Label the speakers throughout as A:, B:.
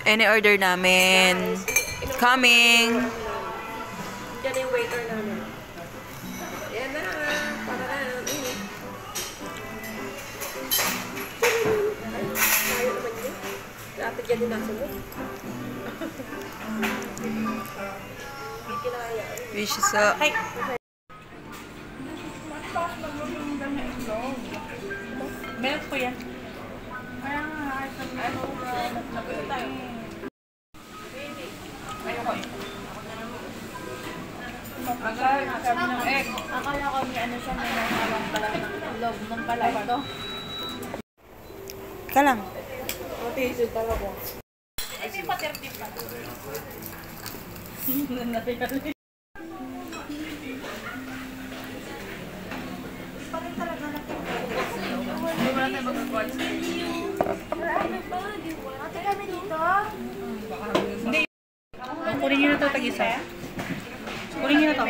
A: Any order namin. Coming.
B: Diyan yung waiter namin. Yan na. Para na. Ayaw naman yun. Dapat dyan din nasa mo. Kinaya.
A: Fish sa...
B: Meron po yan.
C: Kaya nga, napunta tayo. Ayoko eh. Sabi ng egg. Akala ko may ano siya, may nangawang pala ng loob ng pala ito.
A: Ika lang.
B: Matisod pala ko.
C: Ito yung patirtip pa. Napigali. Hindi mo natin mag-record.
D: Ate kami dito?
C: Hindi. Kunin nyo na ito, tag-isa. Kunin nyo na ito.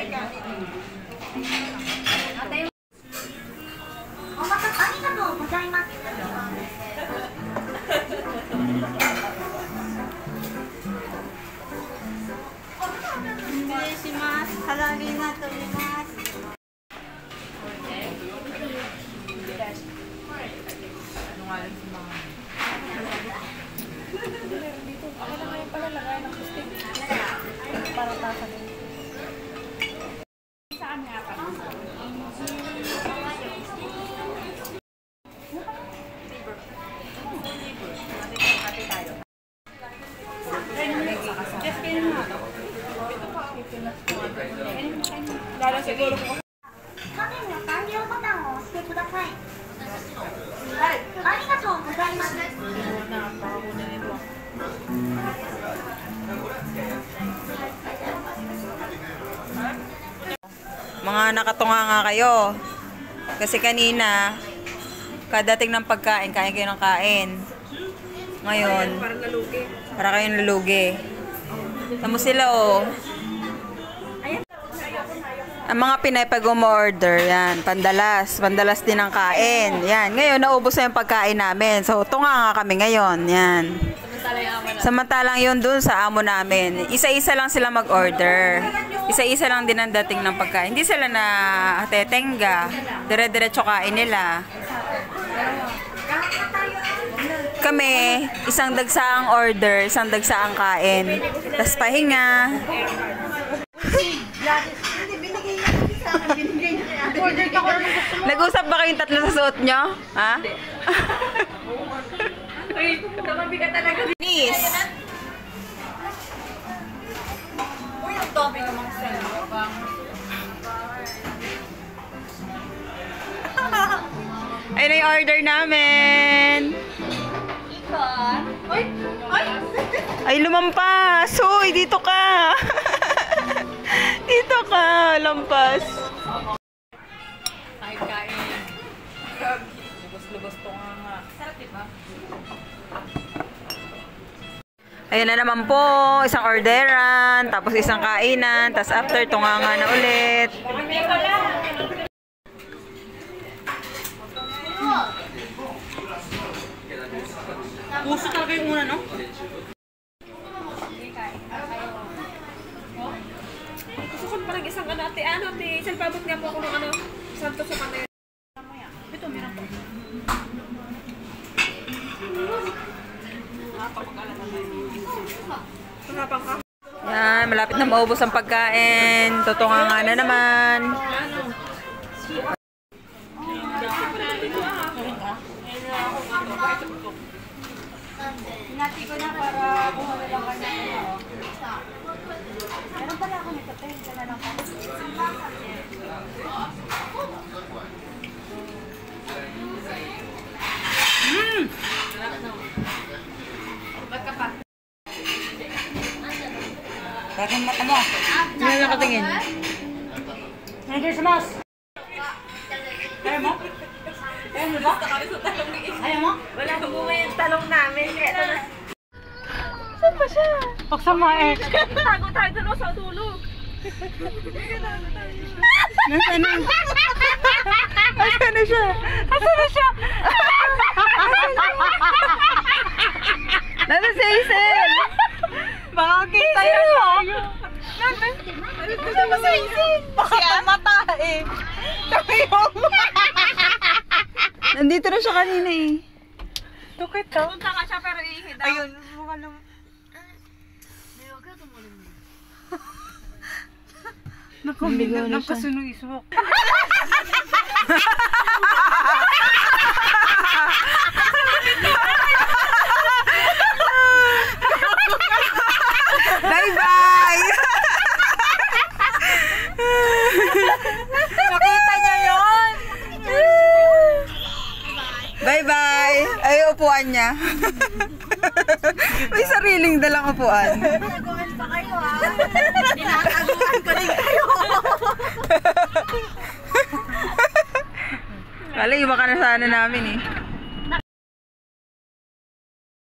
C: Lalo siguro po.
A: Mga nakatunga nga kayo. Kasi kanina, kadating ng pagkain, kain kayo ng kain. Ngayon, para kayong lulugi. Tamo sila oh. Ang mga Pinay pag umu-order, yan, pandalas din ang kain. Yan, ngayon naubos na yung pagkain namin. So, tunga nga kami ngayon, yan. Samantalang yun dun sa amo namin. Isa-isa lang sila mag-order. Isa-isa lang din ang dating ng pagkain. Hindi sila na tetenga. Dire-diretso kain nila. Kami, isang dagsaang order, isang dagsaang kain. Tapos pahinga. Nag-usap ba kayong tatlo sa suot nyo? Ha? Nis!
C: Uy, ang dami namang sa'yo.
A: Ayun na yung order namin.
C: Ikon. Uy! Uy!
A: Ay, lumampas! Uy, dito ka! Dito ka, lampas.
C: Kain. Lubos-lubos to nga. Sarap diba?
A: Ayan na naman po, isang orderan, tapos isang kainan, tapos after, tunganga na ulit.
C: Puso talaga yung muna, no?
B: Gusto ko parang isang ano, ate, isang pabot nga po ako ng ano, santo sa kanay.
C: Ito, meron po.
B: Sarapang ka.
A: Yan, malapit na maubos ang pagkain. Tutunganga na naman.
D: Hinati ko na para buhala lang ka na. Meron pala ako nito, ito na lang ako.
A: Bakit mata mo? Hindi na nakatingin.
C: Nandiyan sa mas. Ayaw mo? Ayaw mo ba? Ayaw mo?
B: Wala kang bumay yung talong namin. Kaya ito na.
A: Saan ba siya?
C: Pagsama eh.
B: Tago tayo doon sa dulo.
A: Nasaan na? Nasaan na siya? Nasaan na siya? Nasaan si Hazel? Makakita yan tayo. Baka mata eh. Nandito na siya kanina eh. Tukit ka.
B: Punta ka siya pero ihid.
A: Ayun, mukha lang. Nakasunog iswak. Bye-bye! Nakita niya yun! Bye-bye! Ay, upuan niya. May sariling dalang upuan.
D: Nagawan pa kayo ha. Tinataguan ko din kayo.
A: Kala, iba ka na sana namin eh.